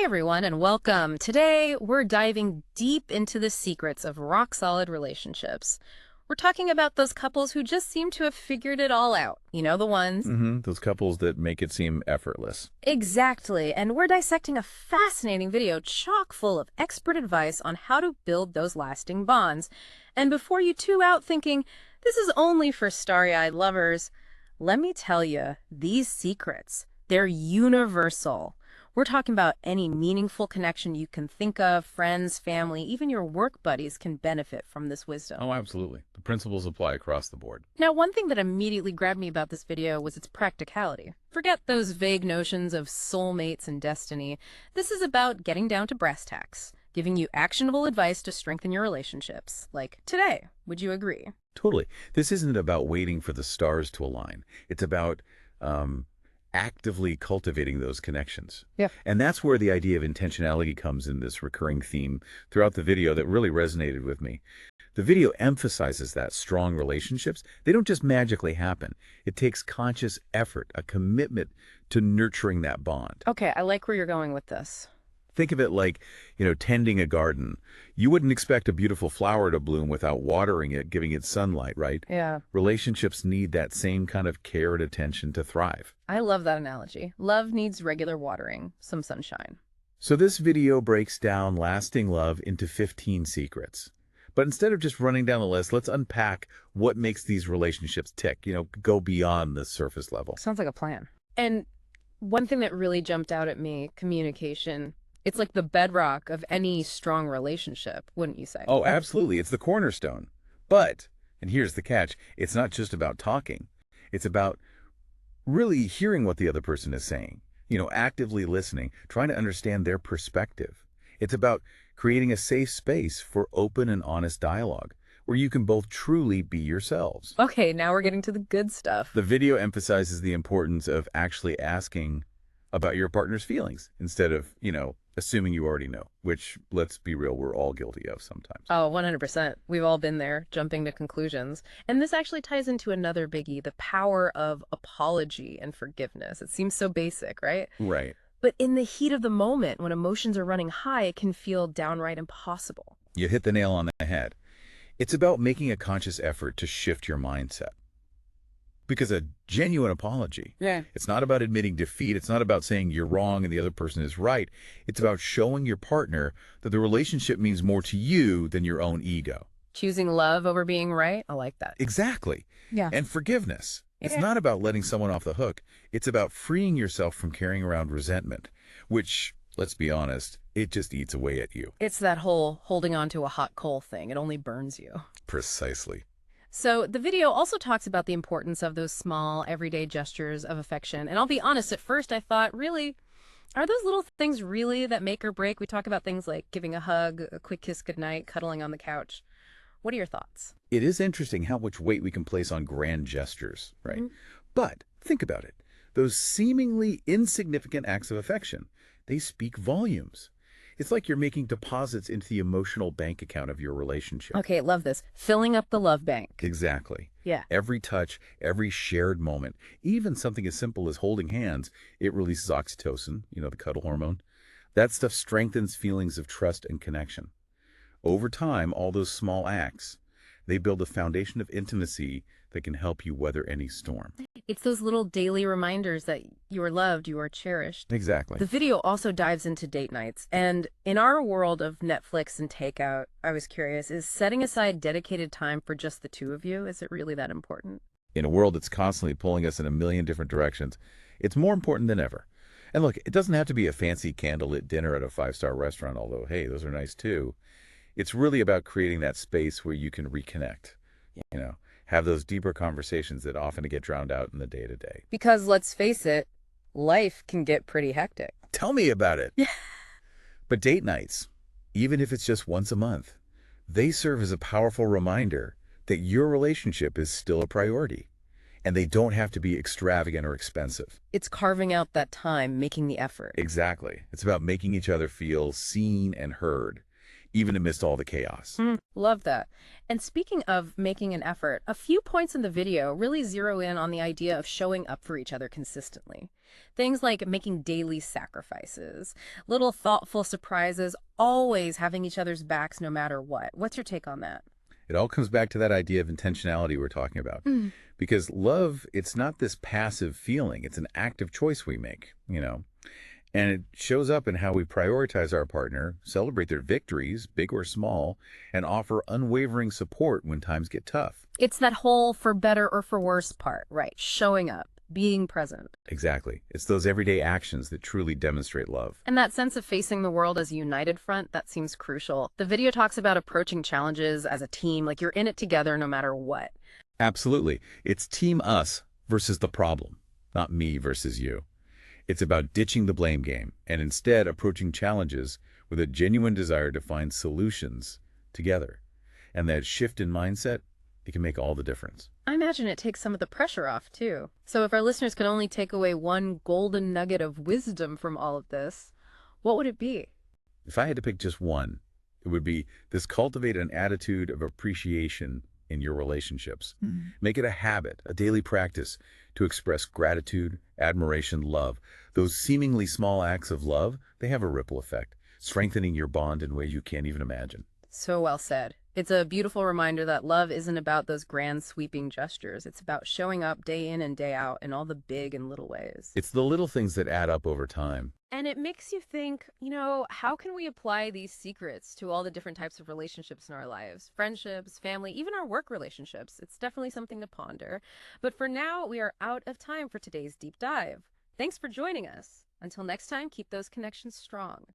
Hi, everyone, and welcome. Today, we're diving deep into the secrets of rock-solid relationships. We're talking about those couples who just seem to have figured it all out. You know, the ones. Those couples that make it seem effortless. Exactly. And we're dissecting a fascinating video chock full of expert advice on how to build those lasting bonds. And before you tune out thinking, this is only for starry-eyed lovers, let me tell you, these secrets, they're universal. We're talking about any meaningful connection you can think of, friends, family, even your work buddies can benefit from this wisdom. Oh, absolutely. The principles apply across the board. Now, one thing that immediately grabbed me about this video was its practicality. Forget those vague notions of soulmates and destiny. This is about getting down to brass tacks, giving you actionable advice to strengthen your relationships. Like today, would you agree? Totally. This isn't about waiting for the stars to align. It's about actively cultivating those connections. Yeah. And that's where the idea of intentionality comes in, this recurring theme throughout the video that really resonated with me. The video emphasizes that strong relationships, they don't just magically happen. It takes conscious effort, a commitment to nurturing that bond. Okay, I like where you're going with this. Think of it like, tending a garden. You wouldn't expect a beautiful flower to bloom without watering it, giving it sunlight, right? Yeah. Relationships need that same kind of care and attention to thrive. I love that analogy. Love needs regular watering, some sunshine. So this video breaks down lasting love into 15 secrets. But instead of just running down the list, let's unpack what makes these relationships tick, go beyond the surface level. Sounds like a plan. And one thing that really jumped out at me, communication. It's like the bedrock of any strong relationship, wouldn't you say? Oh, absolutely. It's the cornerstone. But, and here's the catch, it's not just about talking. It's about really hearing what the other person is saying, actively listening, trying to understand their perspective. It's about creating a safe space for open and honest dialogue where you can both truly be yourselves. Okay, now we're getting to the good stuff. The video emphasizes the importance of actually asking about your partner's feelings instead of, assuming you already know, which, let's be real, we're all guilty of sometimes. Oh, 100%. We've all been there, jumping to conclusions. And this actually ties into another biggie, the power of apology and forgiveness. It seems so basic, right? Right. But in the heat of the moment, when emotions are running high, it can feel downright impossible. You hit the nail on the head. It's about making a conscious effort to shift your mindset. Because a genuine apology, it's not about admitting defeat. It's not about saying you're wrong and the other person is right. It's about showing your partner that the relationship means more to you than your own ego. Choosing love over being right? I like that. Exactly. Yeah. And forgiveness. It's not about letting someone off the hook. It's about freeing yourself from carrying around resentment, which, let's be honest, it just eats away at you. It's that whole holding on to a hot coal thing. It only burns you. Precisely. So the video also talks about the importance of those small, everyday gestures of affection. And I'll be honest, at first I thought, really, are those little things really that make or break? We talk about things like giving a hug, a quick kiss goodnight, cuddling on the couch. What are your thoughts? It is interesting how much weight we can place on grand gestures, right? But think about it. Those seemingly insignificant acts of affection, they speak volumes. It's like you're making deposits into the emotional bank account of your relationship. Okay, love this. Filling up the love bank. Exactly. Yeah. Every touch, every shared moment, even something as simple as holding hands, it releases oxytocin, the cuddle hormone. That stuff strengthens feelings of trust and connection. Over time, all those small acts, they build a foundation of intimacy that can help you weather any storm. It's those little daily reminders that you are loved, you are cherished. Exactly. The video also dives into date nights. And in our world of Netflix and takeout, I was curious, is setting aside dedicated time for just the two of you, is it really that important? In a world that's constantly pulling us in a million different directions, it's more important than ever. And look, it doesn't have to be a fancy candlelit dinner at a five-star restaurant, although, hey, those are nice too. It's really about creating that space where you can reconnect, have those deeper conversations that often get drowned out in the day-to-day. Because let's face it, life can get pretty hectic. Tell me about it. Yeah. But date nights, even if it's just once a month, they serve as a powerful reminder that your relationship is still a priority. And they don't have to be extravagant or expensive. It's carving out that time, making the effort. Exactly. It's about making each other feel seen and heard. even amidst all the chaos. Love that. And speaking of making an effort, a few points in the video really zero in on the idea of showing up for each other consistently. Things like making daily sacrifices, little thoughtful surprises, always having each other's backs no matter what. What's your take on that? It all comes back to that idea of intentionality we're talking about. Mm. Because love, it's not this passive feeling, it's an active choice we make. And it shows up in how we prioritize our partner, celebrate their victories, big or small, and offer unwavering support when times get tough. It's that whole for better or for worse part, right? Showing up, being present. Exactly. It's those everyday actions that truly demonstrate love. And that sense of facing the world as a united front, that seems crucial. The video talks about approaching challenges as a team, like you're in it together no matter what. Absolutely. It's team us versus the problem, not me versus you. It's about ditching the blame game and instead approaching challenges with a genuine desire to find solutions together. And that shift in mindset, it can make all the difference. I imagine it takes some of the pressure off, too. So if our listeners could only take away one golden nugget of wisdom from all of this, what would it be? If I had to pick just one, it would be this: cultivate an attitude of appreciation in your relationships. Make it a habit, a daily practice to express gratitude, admiration, love. Those seemingly small acts of love, they have a ripple effect, strengthening your bond in ways you can't even imagine. So well said. It's a beautiful reminder that love isn't about those grand sweeping gestures. It's about showing up day in and day out in all the big and little ways. It's the little things that add up over time. And it makes you think, how can we apply these secrets to all the different types of relationships in our lives? Friendships, family, even our work relationships. It's definitely something to ponder. But for now, we are out of time for today's deep dive. Thanks for joining us. Until next time, keep those connections strong.